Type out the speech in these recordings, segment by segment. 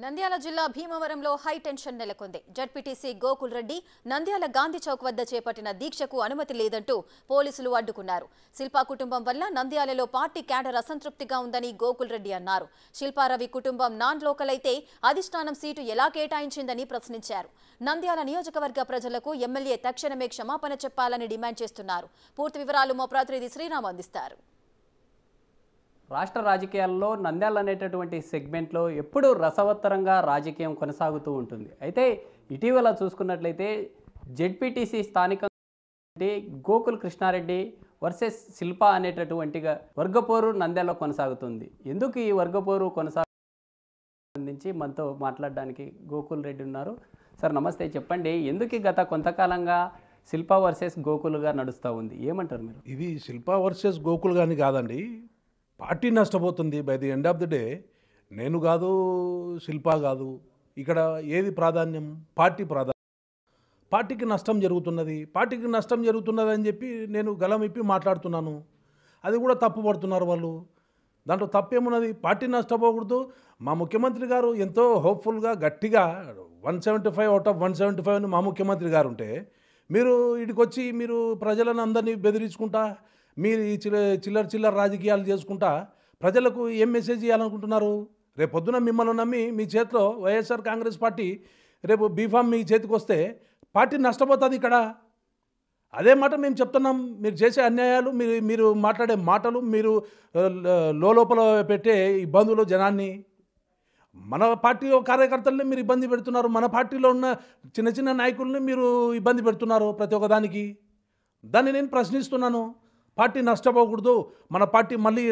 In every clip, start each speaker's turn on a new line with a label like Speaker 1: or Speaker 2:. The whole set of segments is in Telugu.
Speaker 1: నంద్యాల జిల్లా భీమవరంలో హై టెన్షన్ నెలకొంది. జడ్పీటీసీ గోకుల్ రెడ్డి నంద్యాల గాంధీ చౌక్ వద్ద చేపట్టిన దీక్షకు అనుమతి లేదంటూ పోలీసులు అడ్డుకున్నారు. శిల్పా కుటుంబం వల్ల నంద్యాలలో పార్టీ క్యాడర్ అసంతృప్తిగా ఉందని గోకుల్ రెడ్డి అన్నారు. శిల్పారవి కుటుంబం నాన్ లోకల్ అయితే అధిష్టానం సీటు ఎలా కేటాయించిందని ప్రశ్నించారు. నంద్యాల నియోజకవర్గ ప్రజలకు ఎమ్మెల్యే తక్షణమే క్షమాపణ చెప్పాలని డిమాండ్ చేస్తున్నారు. పూర్తి వివరాలు మా ప్రతినిధి శ్రీరామ్ అందిస్తారు.
Speaker 2: రాష్ట్ర రాజకీయాల్లో నంద్యాల అనేటటువంటి సెగ్మెంట్లో ఎప్పుడూ రసవత్తరంగా రాజకీయం కొనసాగుతూ ఉంటుంది. అయితే ఇటీవల చూసుకున్నట్లయితే జెడ్పీటీసీ స్థానికంగా గోకుల్ కృష్ణారెడ్డి వర్సెస్ శిల్ప అనేటటువంటి వర్గపోరు నంద్యాలలో కొనసాగుతుంది. ఎందుకు ఈ వర్గపోరు సంబంధించి మనతో మాట్లాడడానికి గోకుల్ రెడ్డి ఉన్నారు. సార్ నమస్తే, చెప్పండి, ఎందుకు గత కొంతకాలంగా శిల్ప వర్సెస్ గోకుల్గా నడుస్తూ ఉంది, ఏమంటారు మీరు?
Speaker 3: ఇది శిల్ప వర్సెస్ గోకుల్ కానీ కాదండి, పార్టీ నష్టపోతుంది. By the end of the day నేను కాదు, శిల్ప కాదు, ఇక్కడ ఏది ప్రాధాన్యం? పార్టీ ప్రాధాన్యం. పార్టీకి నష్టం జరుగుతున్నది, పార్టీకి నష్టం జరుగుతున్నది అని చెప్పి నేను గలం ఇప్పి మాట్లాడుతున్నాను. అది కూడా తప్పు పడుతున్నారు వాళ్ళు. దాంట్లో తప్పేమున్నది? పార్టీ నష్టపోకూడదు. మా ముఖ్యమంత్రి గారు ఎంతో హోప్ఫుల్గా గట్టిగా 175 అవుట్ ఆఫ్ 175 అని మా ముఖ్యమంత్రి గారు ఉంటే మీరు ఇటుకొచ్చి మీరు ప్రజలను అందరినీ బెదిరించుకుంటా మీరు ఈ చిల్లర రాజకీయాలు చేసుకుంటా ప్రజలకు ఏం మెసేజ్ ఇవ్వాలనుకుంటున్నారు? రేపు పొద్దున మిమ్మల్ని నమ్మి మీ చేతిలో వైఎస్ఆర్ కాంగ్రెస్ పార్టీ రేపు బీఫామ్ మీ చేతికి వస్తే పార్టీ నష్టపోతుంది. ఇక్కడ అదే మాట మేము చెప్తున్నాం. మీరు చేసే అన్యాయాలు, మీరు మాట్లాడే మాటలు, మీరు లోపల పెట్టే ఇబ్బందులు జనాన్ని, మన పార్టీ కార్యకర్తల్ని మీరు ఇబ్బంది పెడుతున్నారు. మన పార్టీలో ఉన్న చిన్న చిన్న నాయకుల్ని మీరు ఇబ్బంది పెడుతున్నారు ప్రతి ఒక్కదానికి. దాన్ని నేను ప్రశ్నిస్తున్నాను. పార్టీ నష్టపోకూడదు, మన పార్టీ మళ్ళీ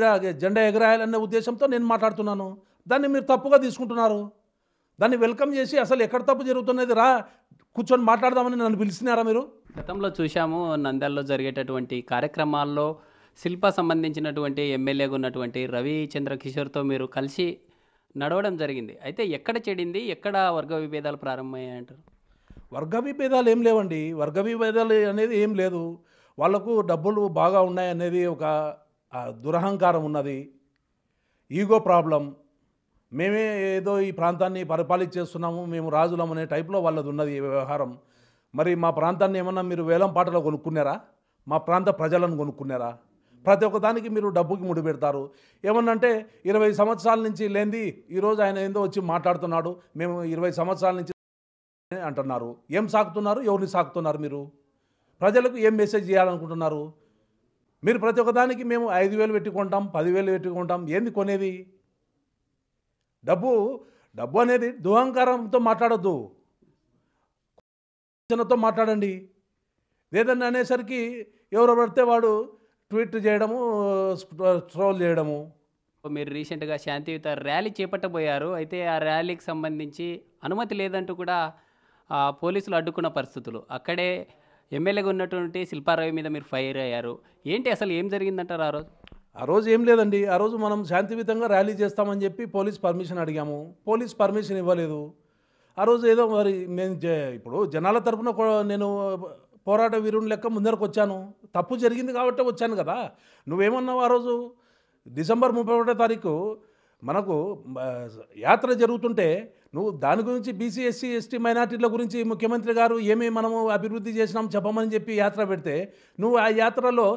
Speaker 3: జెండా ఎగరాయాలనే ఉద్దేశంతో నేను మాట్లాడుతున్నాను. దాన్ని మీరు తప్పుగా తీసుకుంటున్నారు. దాన్ని వెల్కమ్ చేసి అసలు ఎక్కడ తప్పు జరుగుతున్నది రా కూర్చొని మాట్లాడదామని నన్ను పిలిచినారా మీరు?
Speaker 2: గతంలో చూశాము నంద్యాలలో జరిగేటటువంటి కార్యక్రమాల్లో శిల్ప సంబంధించినటువంటి ఎమ్మెల్యేగా ఉన్నటువంటి రవి చంద్రకిషోర్తో మీరు కలిసి నడవడం జరిగింది. అయితే ఎక్కడ చెడింది, ఎక్కడ వర్గ విభేదాలు ప్రారంభమయ్యాయంటారు?
Speaker 3: వర్గ విభేదాలు ఏం లేవండి. వర్గ విభేదాలు అనేది ఏం లేదు. వాళ్లకు డబ్బులు బాగా ఉన్నాయనేది ఒక దురహంకారం ఉన్నది, ఈగో ప్రాబ్లం. మేమే ఏదో ఈ ప్రాంతాన్ని పరిపాలించేస్తున్నాము, మేము రాజులం అనే టైప్లో వాళ్ళది ఉన్నది వ్యవహారం. మరి మా ప్రాంతాన్ని ఏమన్నా మీరు వేలం పాటలో కొనుక్కున్నారా? మా ప్రాంత ప్రజలను కొనుక్కున్నారా? ప్రతి ఒక్క దానికి మీరు డబ్బుకి ముడిపెడతారు. ఏమన్నంటే 20 సంవత్సరాల నుంచి లేనిది ఈరోజు ఆయన ఏందో వచ్చి మాట్లాడుతున్నాడు, మేము 20 సంవత్సరాల నుంచి అంటున్నారు. ఏం సాకుతున్నారు? ఎవరిని సాకుతున్నారు? మీరు ప్రజలకు ఏం మెసేజ్ చేయాలనుకుంటున్నారు? మీరు ప్రతి ఒక్కదానికి మేము 5,000 పెట్టుకుంటాం, 10,000 పెట్టుకుంటాం. ఏంది కొనేది? డబ్బు అనేది దుహంకారంతో మాట్లాడొద్దు, తో మాట్లాడండి. ఏదన్నా అనేసరికి ఎవరు పడితే వాడు ట్వీట్ చేయడము, ట్రోల్ చేయడము.
Speaker 2: మీరు రీసెంట్గా శాంతియుత ర్యాలీ చేపట్టబోయారు. అయితే ఆ ర్యాలీకి సంబంధించి అనుమతి లేదంటూ కూడా పోలీసులు అడ్డుకున్న పరిస్థితులు, అక్కడే ఎమ్మెల్యేగా ఉన్నటువంటి శిల్పారావి మీద మీరు ఫైర్ అయ్యారు. ఏంటి అసలు ఏం జరిగిందంటారు ఆ రోజు?
Speaker 3: ఆ రోజు ఏం లేదండి. ఆ రోజు మనం శాంతియుతంగా ర్యాలీ చేస్తామని చెప్పి పోలీస్ పర్మిషన్ అడిగాము, పోలీస్ పర్మిషన్ ఇవ్వలేదు. ఆ రోజు ఏదో మరి నేను ఇప్పుడు జనాల తరపున నేను పోరాట వీరుని లెక్క ముందరకు వచ్చాను. తప్పు జరిగింది కాబట్టి వచ్చాను కదా. నువ్వేమన్నావు ఆ రోజు? డిసెంబర్ 31వ తారీఖు మనకు యాత్ర జరుగుతుంటే నువ్వు దాని గురించి బీసీ ఎస్సీ ఎస్టీ మైనార్టీల గురించి ముఖ్యమంత్రి గారు ఏమేమి మనము అభివృద్ధి చేసినాం చెప్పమని చెప్పి యాత్ర పెడితే నువ్వు ఆ యాత్రలో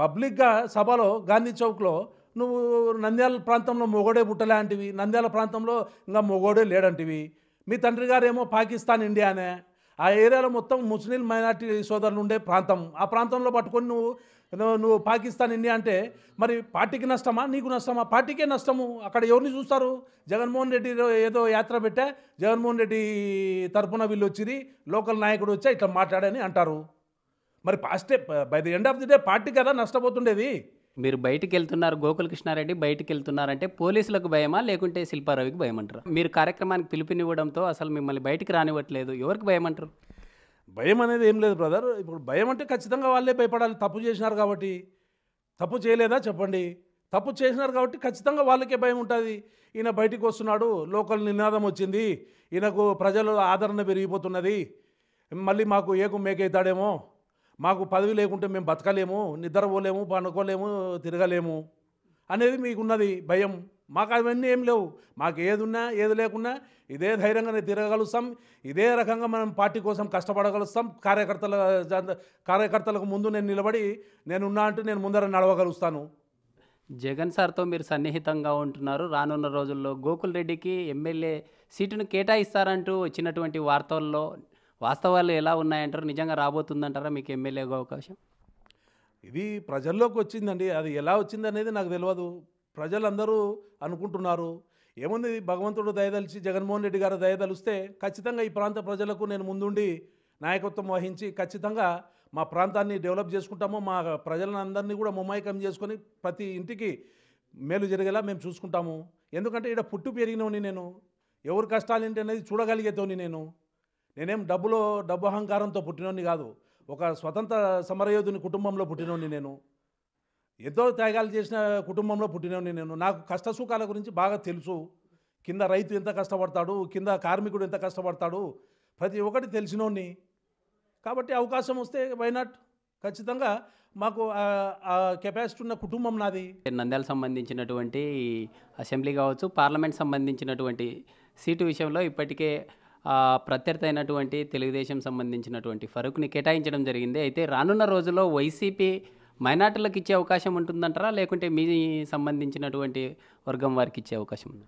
Speaker 3: పబ్లిక్గా సభలో గాంధీ చౌక్లో నువ్వు నంద్యాల ప్రాంతంలో మొగోడే పుట్టలే అంటివి, నంద్యాల ప్రాంతంలో ఇంకా మొగోడే లేడంటివి. మీ తండ్రి గారు ఏమో పాకిస్తాన్ ఇండియా అనే, ఆ ఏరియాలో మొత్తం ముస్లిం మైనార్టీ సోదరులు ఉండే ప్రాంతం. ఆ ప్రాంతంలో పట్టుకొని నువ్వు పాకిస్తాన్ ఇండియా అంటే మరి పార్టీకి నష్టమా, నీకు నష్టమా? పార్టీకే నష్టము. అక్కడ ఎవరిని చూస్తారు? జగన్మోహన్ రెడ్డి ఏదో యాత్ర పెట్టా, జగన్మోహన్ రెడ్డి తరఫున వీళ్ళు వచ్చిరి, లోకల్ నాయకుడు వచ్చా ఇట్లా మాట్లాడని అంటారు. మరి by the end of the day party కదా నష్టపోతుండేది.
Speaker 2: మీరు బయటికి వెళ్తున్నారు, గోకుల్ కృష్ణారెడ్డి బయటికి వెళ్తున్నారంటే పోలీసులకు భయమా లేకుంటే శిల్పారావికి భయమంటారు? మీరు కార్యక్రమానికి పిలుపునివ్వడంతో అసలు మిమ్మల్ని బయటికి రానివ్వట్లేదు, ఎవరికి భయమంటారు?
Speaker 3: భయం అనేది ఏం లేదు బ్రదర్. ఇప్పుడు భయం అంటే ఖచ్చితంగా వాళ్ళే భయపడాలి. తప్పు చేసినారు కాబట్టి. తప్పు చేయలేదా చెప్పండి? తప్పు చేసినారు కాబట్టి ఖచ్చితంగా వాళ్ళకే భయం ఉంటుంది. ఈయన బయటికి వస్తున్నాడు, లోకల్ నినాదం వచ్చింది, ఈయనకు ప్రజల ఆదరణ పెరిగిపోతున్నది, మళ్ళీ మాకు ఏకు మేకైతాడేమో, మాకు పదవి లేకుంటే మేము బతకలేము, నిద్రపోలేము, పండుకోలేము, తిరగలేము అనేది మీకున్నది భయం. మాకు అవన్నీ ఏం లేవు. మాకు ఏది ఉన్నా ఏది లేకున్నా ఇదే ధైర్యంగానే తిరగగలుగుతాం, ఇదే రకంగా మనం పార్టీ కోసం కష్టపడగలుగుతాం. కార్యకర్తలకు ముందు నేను నిలబడి నేనున్నా అంటూ నేను ముందర నడవగలుగుతాను.
Speaker 2: జగన్ సార్తో మీరు సన్నిహితంగా ఉంటున్నారు. రానున్న రోజుల్లో గోకుల్ రెడ్డికి ఎమ్మెల్యే సీటును కేటాయిస్తారంటూ వచ్చినటువంటి వార్తల్లో వాస్తవాలు ఎలా ఉన్నాయంటారు? నిజంగా రాబోతుందంటారా మీకు ఎమ్మెల్యేగా అవకాశం?
Speaker 3: ఇది ప్రజల్లోకి వచ్చిందండి. అది ఎలా వచ్చింది అనేది నాకు తెలియదు. ప్రజలందరూ అనుకుంటున్నారు. ఏముంది, భగవంతుడు దయదలిచి జగన్మోహన్ రెడ్డి గారు దయదలిస్తే ఖచ్చితంగా ఈ ప్రాంత ప్రజలకు నేను ముందుండి నాయకత్వం వహించి ఖచ్చితంగా మా ప్రాంతాన్ని డెవలప్ చేసుకుంటాము. మా ప్రజలందరినీ కూడా మమైకం చేసుకొని ప్రతి ఇంటికి మేలు జరిగేలా మేము చూసుకుంటాము. ఎందుకంటే ఇక్కడ పుట్టు పెరిగినోని నేను, ఎవరి కష్టాలు ఏంటి అనేది చూడగలిగేతోని నేనేం డబ్బు అహంకారంతో పుట్టినోని కాదు. ఒక స్వతంత్ర సమరయోధుని కుటుంబంలో పుట్టినోని నేను, ఎంతో త్యాగాలు చేసిన కుటుంబంలో పుట్టినోని నేను. నాకు కష్ట సుఖాల గురించి బాగా తెలుసు. కింద రైతు ఎంత కష్టపడతాడు, కింద కార్మికుడు ఎంత కష్టపడతాడు, ప్రతి ఒక్కటి తెలిసినోని. కాబట్టి అవకాశం వస్తే వైనాట్, ఖచ్చితంగా మాకు ఆ కెపాసిటీ ఉన్న కుటుంబం నాది.
Speaker 2: నంద్యాల సంబంధించినటువంటి అసెంబ్లీ కావచ్చు, పార్లమెంట్ సంబంధించినటువంటి సీటు విషయంలో ఇప్పటికే ప్రత్యర్థి అయినటువంటి తెలుగుదేశం సంబంధించినటువంటి ఫరూక్ని కేటాయించడం జరిగింది. అయితే రానున్న రోజుల్లో వైసీపీ మైనార్టీలకు ఇచ్చే అవకాశం ఉంటుందంటారా, లేకుంటే మీ సంబంధించినటువంటి వర్గం వారికి ఇచ్చే అవకాశం ఉందా?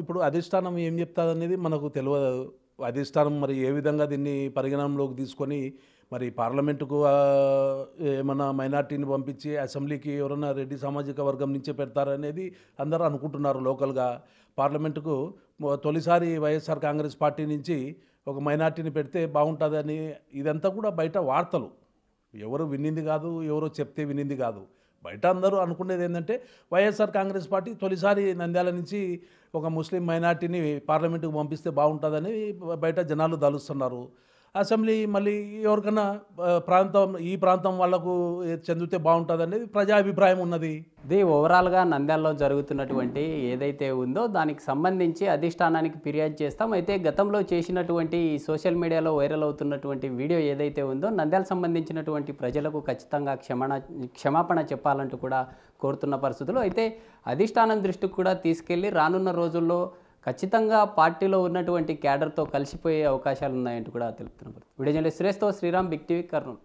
Speaker 3: ఇప్పుడు అధిష్టానం ఏం చెప్తాదనేది మనకు తెలియదు. అధిష్టానం మరి ఏ విధంగా దీన్ని పరిగణనలోకి తీసుకొని మరి పార్లమెంటుకు ఏమన్నా మైనార్టీని పంపించి అసెంబ్లీకి ఎవరైనా రెడ్డి సామాజిక వర్గం నుంచే పెడతారనేది అందరూ అనుకుంటున్నారు. లోకల్గా పార్లమెంటుకు తొలిసారి వైఎస్ఆర్ కాంగ్రెస్ పార్టీ నుంచి ఒక మైనార్టీని పెడితే బాగుంటుందని, ఇదంతా కూడా బయట వార్తలు. ఎవరు వినింది కాదు, ఎవరో చెప్తే వినింది కాదు. బయట అందరూ అనుకునేది ఏంటంటే వైఎస్ఆర్ కాంగ్రెస్ పార్టీ తొలిసారి నంద్యాల నుంచి ఒక ముస్లిం మైనార్టీని పార్లమెంటుకు పంపిస్తే బాగుంటుందని బయట జనాలు దలుస్తున్నారు. అసెంబ్లీ మళ్ళీ ఎవరికైనా ఈ ప్రాంతం వాళ్లకు చెందితే బాగుంటుంది అనేది ప్రజా అభిప్రాయం ఉన్నది.
Speaker 2: ఇది ఓవరాల్గా నంద్యాలలో జరుగుతున్నటువంటి ఏదైతే ఉందో దానికి సంబంధించి అధిష్టానానికి ఫిర్యాదు చేస్తాం. అయితే గతంలో చేసినటువంటి సోషల్ మీడియాలో వైరల్ అవుతున్నటువంటి వీడియో ఏదైతే ఉందో నంద్యాల సంబంధించినటువంటి ప్రజలకు ఖచ్చితంగా క్షమాపణ చెప్పాలంటూ కూడా కోరుతున్న పరిస్థితులు. అయితే అధిష్టానం దృష్టికి కూడా తీసుకెళ్లి రానున్న రోజుల్లో ఖచ్చితంగా పార్టీలో ఉన్నటువంటి క్యాడర్తో కలిసిపోయే అవకాశాలు ఉన్నాయంటూ కూడా తెలుపుతున్నారు. వీడియో జర్నలిస్ట్ సురేష్తో శ్రీరామ్, బిగ్ టీవీ, కర్నూలు.